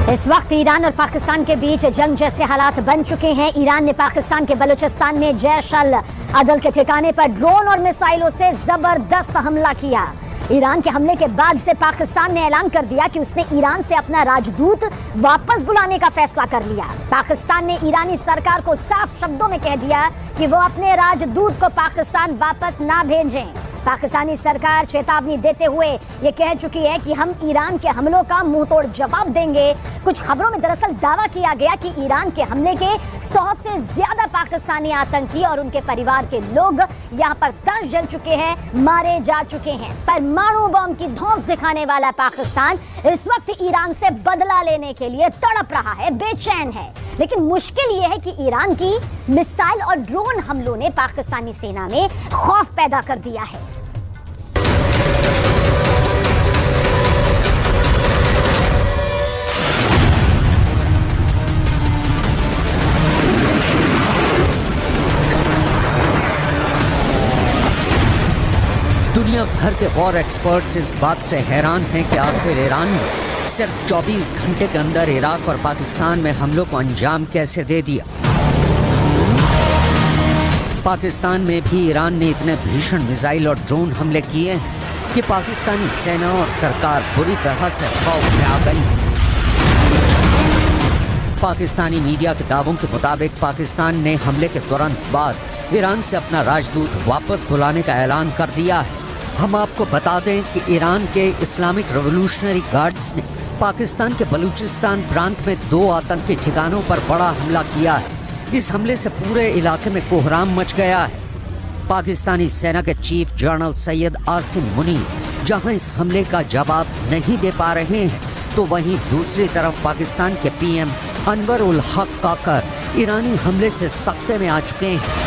इस वक्त ईरान और पाकिस्तान के बीच जंग जैसे हालात बन चुके हैं। ईरान ने पाकिस्तान के बलूचिस्तान में जैश अल अदल के ठिकाने पर ड्रोन और मिसाइलों से जबरदस्त हमला किया। ईरान के हमले के बाद से पाकिस्तान ने ऐलान कर दिया कि उसने ईरान से अपना राजदूत वापस बुलाने का फैसला कर लिया। पाकिस्तान ने ईरानी सरकार को साफ शब्दों में कह दिया कि वो अपने राजदूत को पाकिस्तान वापस ना भेजें। पाकिस्तानी सरकार चेतावनी देते हुए ये कह चुकी है कि हम ईरान के हमलों का मुंहतोड़ जवाब देंगे। कुछ खबरों में दरअसल दावा किया गया कि ईरान के हमले के 100 से ज्यादा पाकिस्तानी आतंकी और उनके परिवार के लोग यहां पर तंज जल चुके हैं, मारे जा चुके हैं। परमाणु बम की धौंस दिखाने वाला पाकिस्तान इस वक्त ईरान से बदला लेने के लिए तड़प रहा है, बेचैन है। लेकिन मुश्किल यह है कि ईरान की मिसाइल और ड्रोन हमलों ने पाकिस्तानी सेना में खौफ पैदा कर दिया है। दुनिया भर के वॉर एक्सपर्ट्स इस बात से हैरान हैं कि आखिर ईरान ने सिर्फ 24 घंटे के अंदर इराक और पाकिस्तान में हमलों को अंजाम कैसे दे दिया। पाकिस्तान में भी ईरान ने इतने भीषण मिसाइल और ड्रोन हमले किए हैं कि पाकिस्तानी सेना और सरकार बुरी तरह से खौफ में आ गई। पाकिस्तानी मीडिया के दावों के मुताबिक पाकिस्तान ने हमले के तुरंत बाद ईरान से अपना राजदूत वापस बुलाने का ऐलान कर दिया है। हम आपको बता दें कि ईरान के इस्लामिक रिवॉल्यूशनरी गार्ड्स ने पाकिस्तान के बलूचिस्तान प्रांत में 2 आतंकी ठिकानों पर बड़ा हमला किया है। इस हमले से पूरे इलाके में कोहराम मच गया है। पाकिस्तानी सेना के चीफ जनरल सैयद आसिम मुनीर जहां इस हमले का जवाब नहीं दे पा रहे हैं, तो वहीं दूसरी तरफ पाकिस्तान के पीएम अनवर उल हक काकर ईरानी हमले से सख्ते में आ चुके हैं।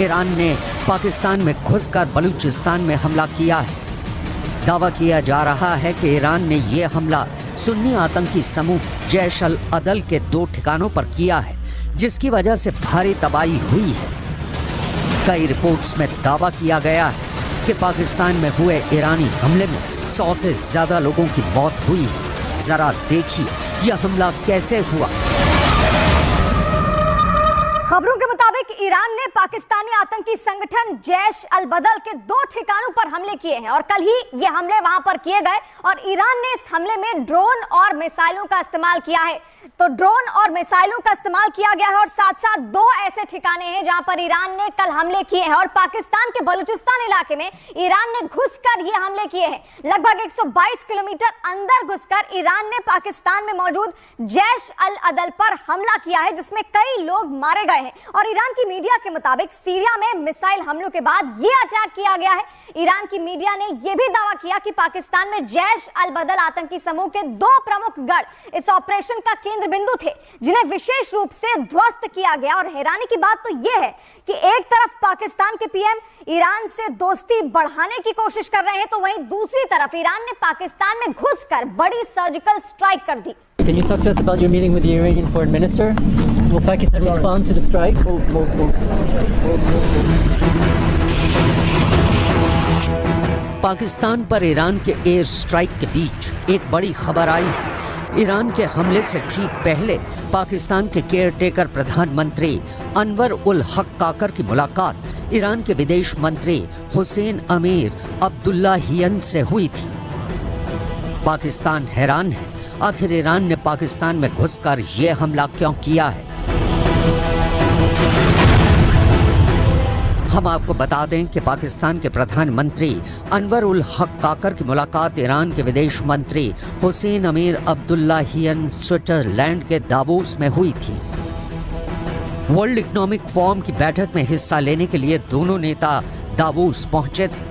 ईरान ने पाकिस्तान में घुसकर बलूचिस्तान में हमला किया है। दावा किया जा रहा है कि ईरान ने ये हमला सुन्नी आतंकी समूह जैश अल अदल के 2 ठिकानों पर किया है, जिसकी वजह से भारी तबाही हुई है। कई रिपोर्ट्स में दावा किया गया है कि पाकिस्तान में हुए ईरानी हमले में 100 से ज्यादा लोगों की मौत हुई है। जरा देखिए यह हमला कैसे हुआ। खबरों के मुताबिक ईरान ने पाकिस्तानी आतंकी संगठन जैश अल बदल के 2 ठिकानों पर हमले किए हैं और कल ही ये हमले वहां पर किए गए और ईरान ने इस हमले में ड्रोन और मिसाइलों का इस्तेमाल किया है। तो ड्रोन और मिसाइलों का इस्तेमाल किया गया है और साथ साथ 2 ऐसे ठिकाने हैं जहां पर ईरान ने कल हमले किए हैं और पाकिस्तान के बलूचिस्तान इलाके में ईरान ने घुसकर ये हमले किए हैं। लगभग 122 किलोमीटर अंदर घुसकर ईरान ने पाकिस्तान में मौजूद जैश अल अदल पर हमला किया है, जिसमें कई लोग मारे गए हैं। और ईरान की मीडिया के मुताबिक सीरिया में मिसाइल हमलों के बाद ये अटैक किया गया है। ईरान की मीडिया ने यह भी दावा किया कि पाकिस्तान में जैश अल बदल आतंकी समूह के 2 प्रमुख गढ़ इस ऑपरेशन का केंद्र बिंदु थे, जिन्हें विशेष रूप से ध्वस्त किया गया। और हैरानी की बात तो यह है कि एक तरफ पाकिस्तान के पीएम ईरान से दोस्ती बढ़ाने की कोशिश कर रहे हैं, तो वहीं दूसरी तरफ ईरान ने पाकिस्तान में घुसकर बड़ी सर्जिकल स्ट्राइक कर दी। Can you talk to us about your meeting with the Iranian foreign minister? Will Pakistan respond to the strike? Pakistan पर ईरान के एयर स्ट्राइक के बीच एक बड़ी खबर आई है। ईरान के हमले से ठीक पहले पाकिस्तान के केयरटेकर प्रधानमंत्री अनवर उल हक काकर की मुलाकात ईरान के विदेश मंत्री हुसैन अमीर अब्दुल्लाहियन से हुई थी। पाकिस्तान हैरान है, आखिर ईरान ने पाकिस्तान में घुसकर यह हमला क्यों किया है। हम आपको बता दें कि पाकिस्तान के प्रधानमंत्री अनवर उल हक काकर की मुलाकात ईरान के विदेश मंत्री हुसैन अमीर अब्दुल्लाहियन स्विट्जरलैंड के दावोस में हुई थी। वर्ल्ड इकोनॉमिक फोरम की बैठक में हिस्सा लेने के लिए दोनों नेता दावोस पहुंचे थे,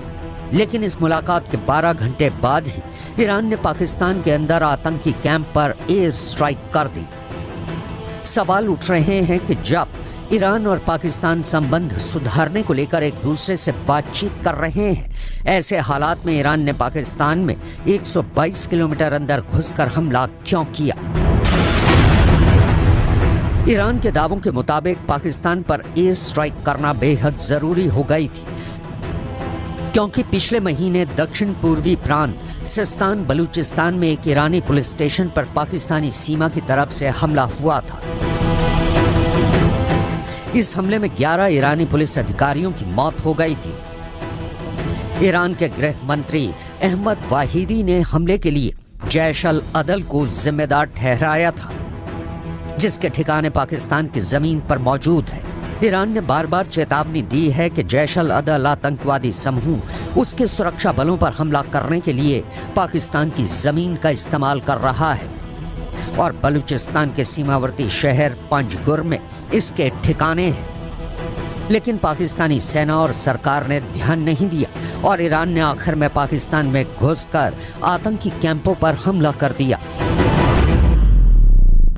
लेकिन इस मुलाकात के 12 घंटे बाद ही ईरान ने पाकिस्तान के अंदर आतंकी कैंप पर एयर स्ट्राइक कर दी। सवाल उठ रहे हैं कि जब ईरान और पाकिस्तान संबंध सुधारने को लेकर एक दूसरे से बातचीत कर रहे हैं। ऐसे हालात में ईरान ने पाकिस्तान में 122 किलोमीटर अंदर घुसकर हमला क्यों किया? ईरान के दावों के मुताबिक पाकिस्तान पर एयर स्ट्राइक करना बेहद जरूरी हो गई थी, क्योंकि पिछले महीने दक्षिण पूर्वी प्रांत सिस्तान बलूचिस्तान में एक ईरानी पुलिस स्टेशन पर पाकिस्तानी सीमा की तरफ से हमला हुआ था। इस हमले में 11 ईरानी पुलिस अधिकारियों की मौत हो गई थी। ईरान के गृह मंत्री अहमद वाहिदी ने हमले के लिए जैश अल अदल को जिम्मेदार ठहराया था, जिसके ठिकाने पाकिस्तान की जमीन पर मौजूद है। ईरान ने बार बार चेतावनी दी है कि जैश अल अदल आतंकवादी समूह उसके सुरक्षा बलों पर हमला करने के लिए पाकिस्तान की जमीन का इस्तेमाल कर रहा है और बलूचिस्तान के सीमावर्ती शहर पंजगुर में इसके ठिकाने हैं। लेकिन पाकिस्तानी सेना और सरकार ने ध्यान नहीं दिया और ईरान ने आखिर में पाकिस्तान में घुसकर आतंकी कैंपों पर हमला कर दिया।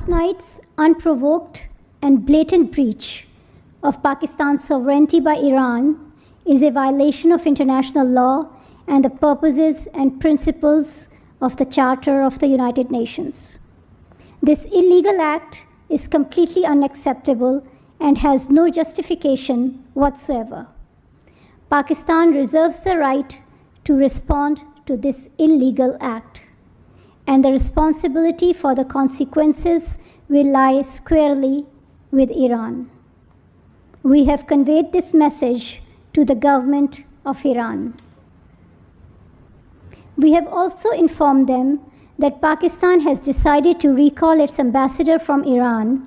Night's unprovoked and blatant breach of Pakistan's sovereignty by Iran is a violation of international law and the purposes and principles of the Charter of the United Nations. This illegal act is completely unacceptable and has no justification whatsoever. Pakistan reserves the right to respond to this illegal act, and the responsibility for the consequences will lie squarely with Iran. We have conveyed this message to the government of Iran. We have also informed them that Pakistan has decided to recall its ambassador from Iran